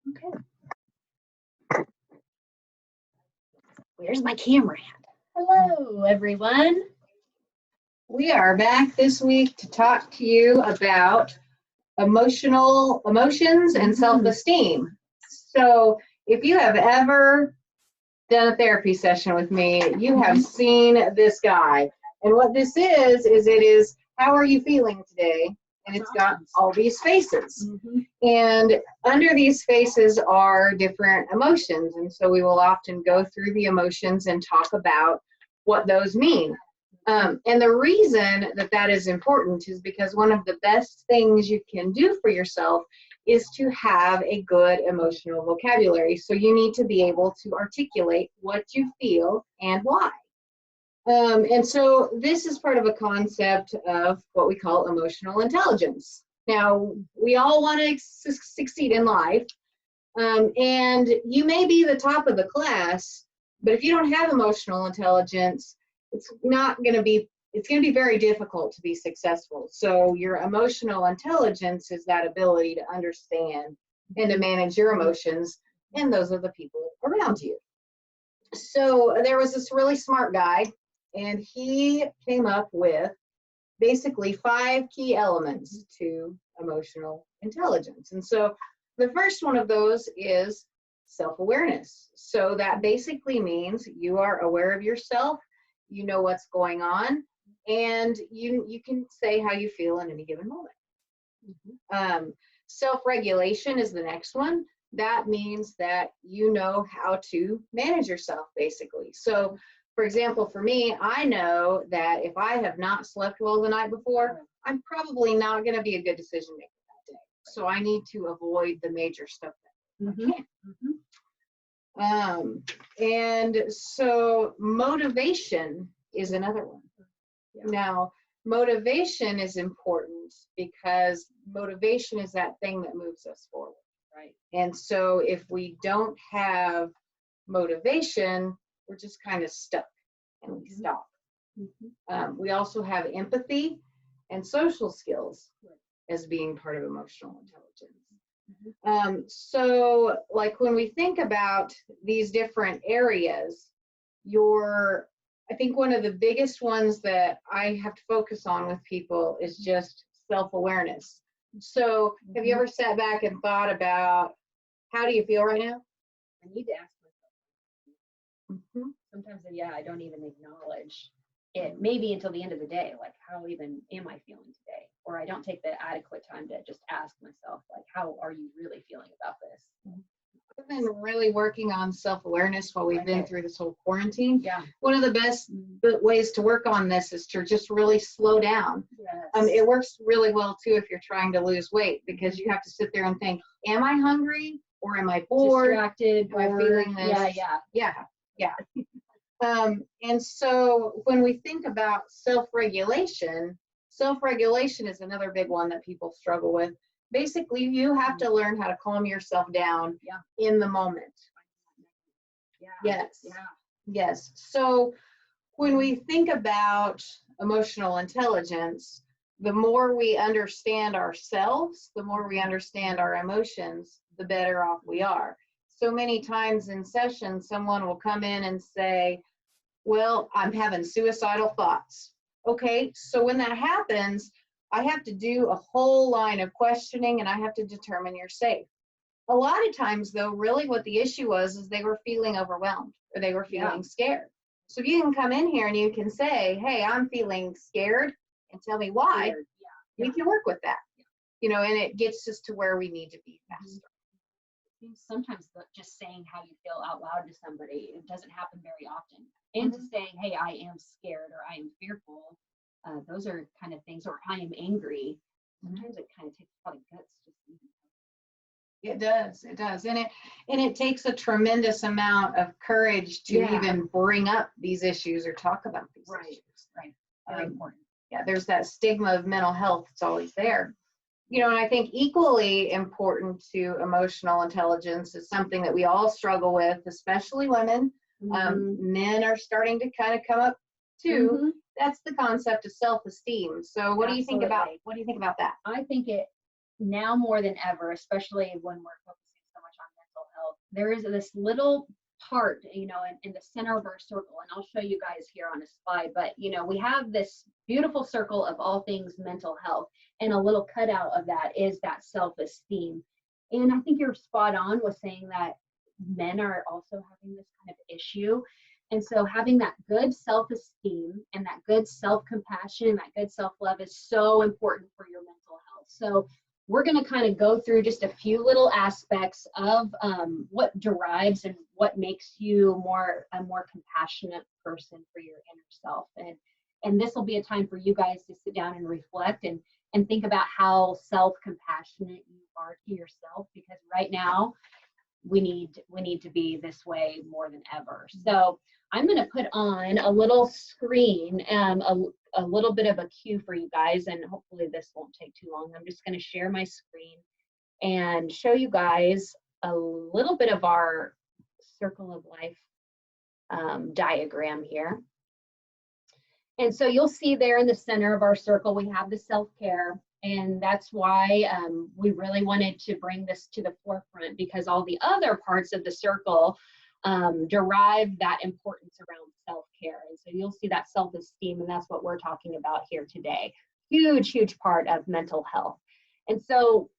Okay. Where's my camera at? Hello, everyone. We are back this week to talk to you about emotions and self-esteem. So if you have ever done a therapy session with me, you have seen this guy. And what this is it is, how are you feeling today? And it's got all these faces. And under these faces are different emotions. And so we will often go through the emotions and talk about what those mean. And the reason that that is important is because one of the best things you can do for yourself is to have a good emotional vocabulary. So you need to be able to articulate what you feel and why. And so this is part of a concept of what we call emotional intelligence. Now, we all want to succeed in life, and you may be the top of the class, but if you don't have emotional intelligence, it's going to be very difficult to be successful. So your emotional intelligence is that ability to understand and to manage your emotions, and those are the people around you. So there was this really smart guy, and he came up with basically 5 key elements to emotional intelligence. And so the first one of those is self-awareness. So that basically means you are aware of yourself, you know what's going on, and you can say how you feel in any given moment. Self-regulation is the next one. That means that you know how to manage yourself, basically. So, for example, for me, I know that if I have not slept well the night before, I'm probably not going to be a good decision maker that day. So I need to avoid the major stuff that I can. And so motivation is another one. Now, motivation is important because motivation is that thing that moves us forward. Right. And so if we don't have motivation, we're just kind of stuck and we stop. We also have empathy and social skills as being part of emotional intelligence. So like when we think about these different areas, I think one of the biggest ones that I have to focus on with people is just self-awareness. So have you ever sat back and thought about, how do you feel right now? I need to ask myself. Sometimes, I don't even acknowledge it, maybe until the end of the day, like, how even am I feeling today? Or I don't take the adequate time to just ask myself, like, how are you really feeling about this? I've been really working on self-awareness while we've been through this whole quarantine. One of the best ways to work on this is to just really slow down. It works really well too if you're trying to lose weight, because you have to sit there and think, am I hungry, or am I bored, distracted, am I feeling this? And so when we think about self-regulation is another big one that people struggle with. Basically, you have to learn how to calm yourself down in the moment. Yes. So when we think about emotional intelligence, the more we understand ourselves, the more we understand our emotions, the better off we are. So many times in sessions, someone will come in and say, well, I'm having suicidal thoughts. Okay, so when that happens, I have to do a whole line of questioning, and I have to determine you're safe. A lot of times, though, really what the issue was is they were feeling overwhelmed, or they were feeling scared. So if you can come in here and you can say, hey, I'm feeling scared, and tell me why, we can work with that. And it gets us to where we need to be faster. Sometimes just saying how you feel out loud to somebody, it doesn't happen very often. And to saying, hey, I am scared, or I am fearful, those are kind of things, or I am angry. Sometimes it kind of takes a lot of guts. It does. And it takes a tremendous amount of courage to even bring up these issues or talk about these issues. Very important. There's that stigma of mental health. It's always there. And I think equally important to emotional intelligence is something that we all struggle with, especially women. Men are starting to kind of come up too. That's the concept of self-esteem. So what do you think about that? I think it now more than ever, especially when we're focusing so much on mental health, there is this little part, in the center of our circle, and I'll show you guys here on a slide, but we have this beautiful circle of all things mental health, and a little cutout of that is that self-esteem. And I think you're spot on with saying that men are also having this kind of issue. And so having that good self-esteem and that good self-compassion and that good self-love is so important for your mental health. So we're going to kind of go through just a few little aspects of what derives and what makes you a more compassionate person for your inner self. And this will be a time for you guys to sit down and reflect and think about how self-compassionate you are to yourself, because right now we need to be this way more than ever. So I'm going to put on a little screen, a little bit of a cue for you guys, and hopefully this won't take too long. I'm just going to share my screen and show you guys a little bit of our circle of life diagram here. And so you'll see there in the center of our circle, we have the self-care. And that's why we really wanted to bring this to the forefront, because all the other parts of the circle derive that importance around self-care. And so you'll see that self-esteem, and that's what we're talking about here today. Huge, huge part of mental health. And so,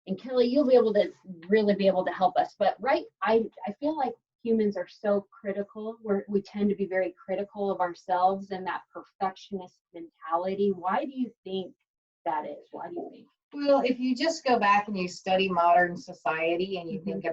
and Kelly, you'll be able to really be able to help us. But I feel like humans are so critical. We tend to be very critical of ourselves and that perfectionist mentality. Why do you think that is? Why do you think? Well, if you just go back and you study modern society and you think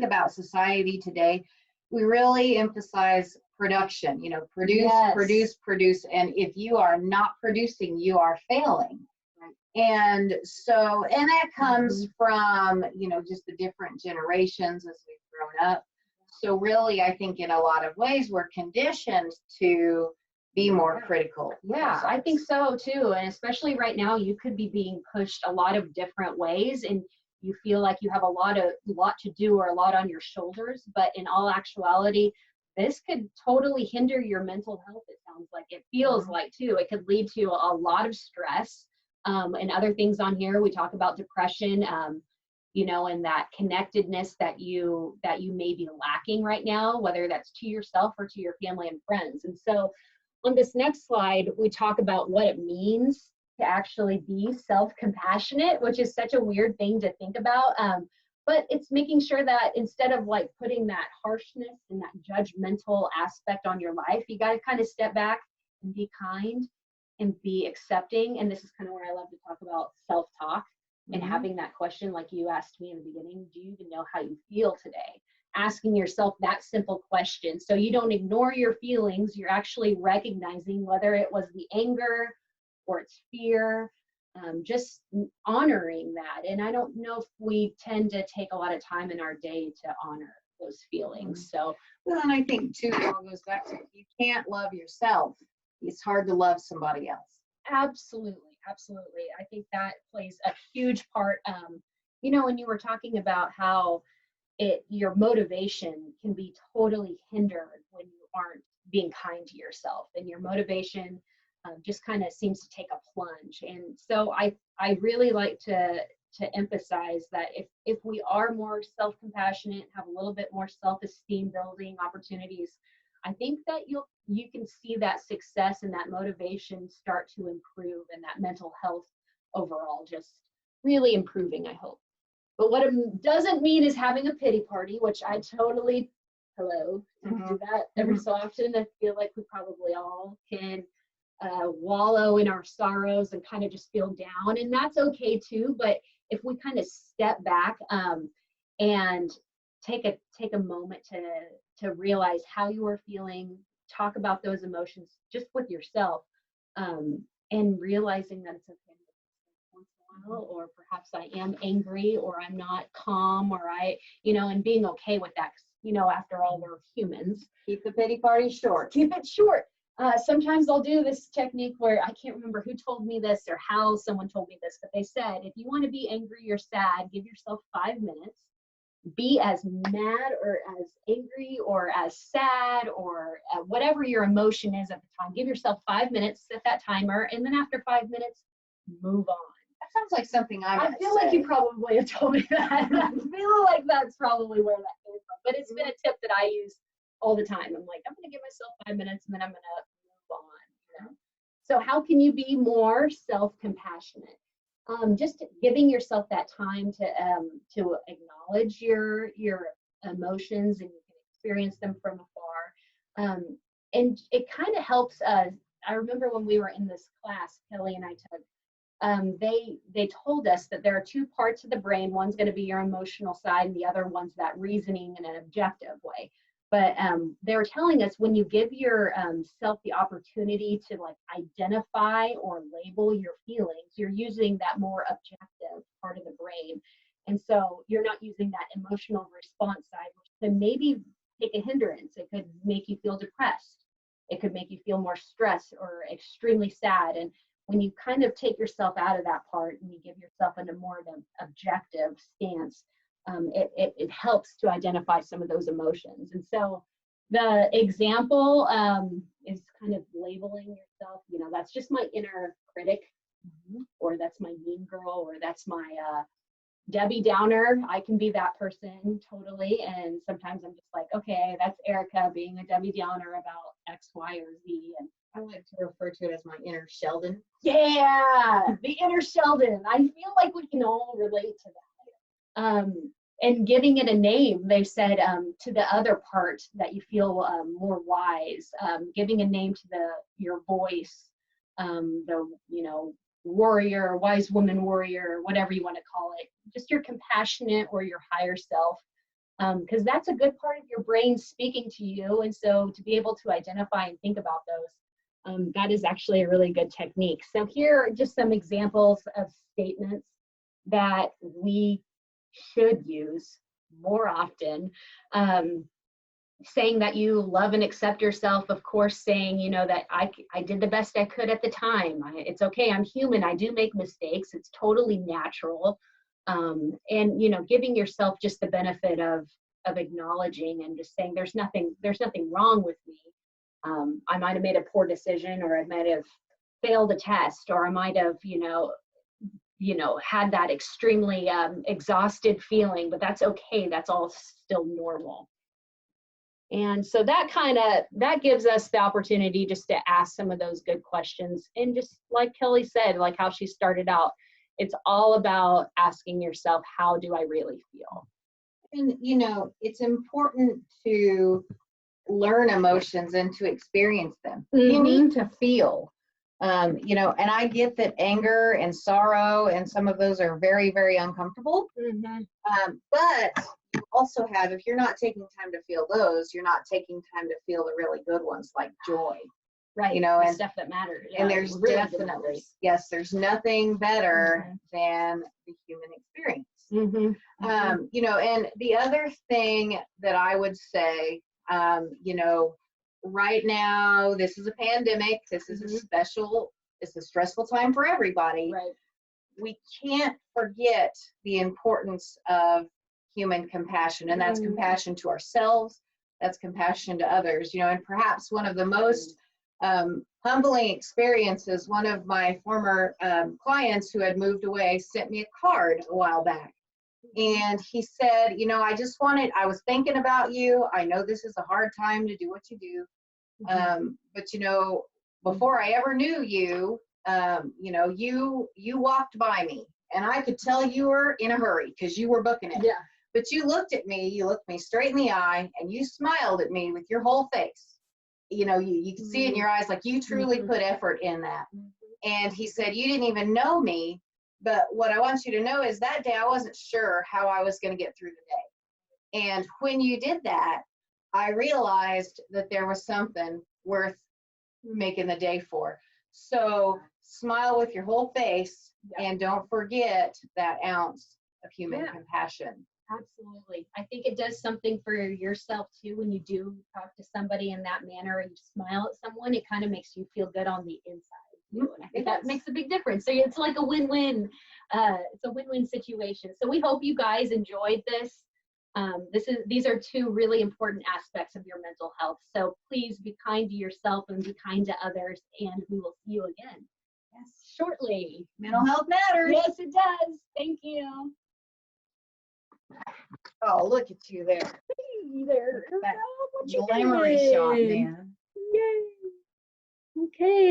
about society today, we really emphasize production, produce, Yes. produce. And if you are not producing, you are failing. Right. And so, and that comes from, just the different generations as we've grown up. So really, I think in a lot of ways, we're conditioned to be more critical. Yeah, I think so too. And especially right now, you could be being pushed a lot of different ways, and you feel like you have a lot to do or a lot on your shoulders. But in all actuality, this could totally hinder your mental health. It sounds like, it feels like too. It could lead to a lot of stress and other things on here. We talk about depression, and that connectedness that you may be lacking right now, whether that's to yourself or to your family and friends. And so on this next slide, we talk about what it means to actually be self-compassionate, which is such a weird thing to think about. But it's making sure that instead of like putting that harshness and that judgmental aspect on your life, you got to kind of step back and be kind and be accepting. And this is kind of where I love to talk about self-talk and having that question, like you asked me in the beginning, do you even know how you feel today? Asking yourself that simple question, so you don't ignore your feelings. You're actually recognizing whether it was the anger or it's fear, just honoring that. And I don't know if we tend to take a lot of time in our day to honor those feelings. So, well, and I think too, it all goes back to, if you can't love yourself, it's hard to love somebody else. Absolutely. I think that plays a huge part. When you were talking about how your motivation can be totally hindered when you aren't being kind to yourself, and your motivation just kind of seems to take a plunge. And so I really like to emphasize that if we are more self-compassionate, have a little bit more self-esteem building opportunities, I think that you can see that success and that motivation start to improve, and that mental health overall just really improving, I hope. But what it doesn't mean is having a pity party, which I totally do that every so often. I feel like we probably all can wallow in our sorrows and kind of just feel down, and that's okay too. But if we kind of step back and take a moment to realize how you are feeling, talk about those emotions just with yourself, and realizing that it's okay once in a while, or perhaps I am angry, or I'm not calm, or and being okay with that. After all, we're humans. Keep the pity party short. Keep it short. Sometimes I'll do this technique where I can't remember who told me this or how someone told me this, but they said, if you want to be angry or sad, give yourself 5 minutes. Be as mad or as angry or as sad or whatever your emotion is at the time. Give yourself 5 minutes, set that timer, and then after 5 minutes, move on. That sounds like something I I might feel like say. you probably have told me that. I feel like that's probably where that came from. But it's been a tip that I use all the time. I'm like, I'm going to give myself 5 minutes and then I'm going to move on. You know? So how can you be more self-compassionate? Just giving yourself that time to acknowledge your emotions, and you can experience them from afar. And it kind of helps us. I remember when we were in this class, Kelly and I took, they told us that there are two parts of the brain. One's going to be your emotional side, and the other one's that reasoning in an objective way. But they were telling us when you give your self the opportunity to like identify or label your feelings, you're using that more objective part of the brain. And so you're not using that emotional response side, which could maybe take a hindrance. It could make you feel depressed. It could make you feel more stressed or extremely sad. And when you kind of take yourself out of that part and you give yourself a more of an objective stance, it helps to identify some of those emotions. And so the example is kind of labeling yourself, you know, that's just my inner critic, or that's my mean girl, or that's my Debbie Downer. I can be that person totally. And sometimes I'm just like, okay, that's Erica being a Debbie Downer about X, Y, or Z. And I like to refer to it as my inner Sheldon. yeah, the inner Sheldon. I feel like we can all relate to that. And giving it a name, they said to the other part that you feel more wise, giving a name to your voice, the warrior, wise woman warrior, whatever you want to call it, just your compassionate or your higher self, because that's a good part of your brain speaking to you. And so to be able to identify and think about those, that is actually a really good technique. So here are just some examples of statements that we should use more often. Saying that you love and accept yourself, of course, saying, that I did the best I could at the time. It's okay, I'm human, I do make mistakes, it's totally natural. And, giving yourself just the benefit of acknowledging and just saying there's nothing wrong with me. I might have made a poor decision, or I might have failed a test, or I might have, had that extremely exhausted feeling, but that's okay. That's all still normal. And so that gives us the opportunity just to ask some of those good questions. And just like Kelly said, like how she started out, it's all about asking yourself, how do I really feel? And, it's important to learn emotions and to experience them. Mm-hmm. You need to feel, and I get that anger and sorrow and some of those are very, very uncomfortable. Mm-hmm. But you also have, if you're not taking time to feel those, you're not taking time to feel the really good ones like joy. Right. And stuff that matters. And there's really definitely, yes, there's nothing better than the human experience. Mm-hmm. And the other thing that I would say, right now, this is a pandemic. This is it's a stressful time for everybody. Right. We can't forget the importance of human compassion, and that's compassion to ourselves. That's compassion to others, and perhaps one of the most humbling experiences, one of my former clients who had moved away sent me a card a while back. And he said, I was thinking about you. I know this is a hard time to do what you do. But, before I ever knew you, you walked by me and I could tell you were in a hurry because you were booking it. Yeah. But you looked me straight in the eye and you smiled at me with your whole face. You can see it in your eyes, like you truly put effort in that. And he said, you didn't even know me. But what I want you to know is that day I wasn't sure how I was going to get through the day. And when you did that, I realized that there was something worth making the day for. So smile with your whole face and don't forget that ounce of human compassion. Absolutely. I think it does something for yourself too when you do talk to somebody in that manner and you smile at someone. It kind of makes you feel good on the inside. And I think that makes a big difference. So it's like a win-win. It's a win-win situation. So we hope you guys enjoyed this. These are two really important aspects of your mental health. So please be kind to yourself and be kind to others, and we will see you again shortly. Exactly. Mental health matters. Yes, it does. Thank you. Oh, look at you there. Hey there. That What you glamoury shot, doing? man. Yay. Okay.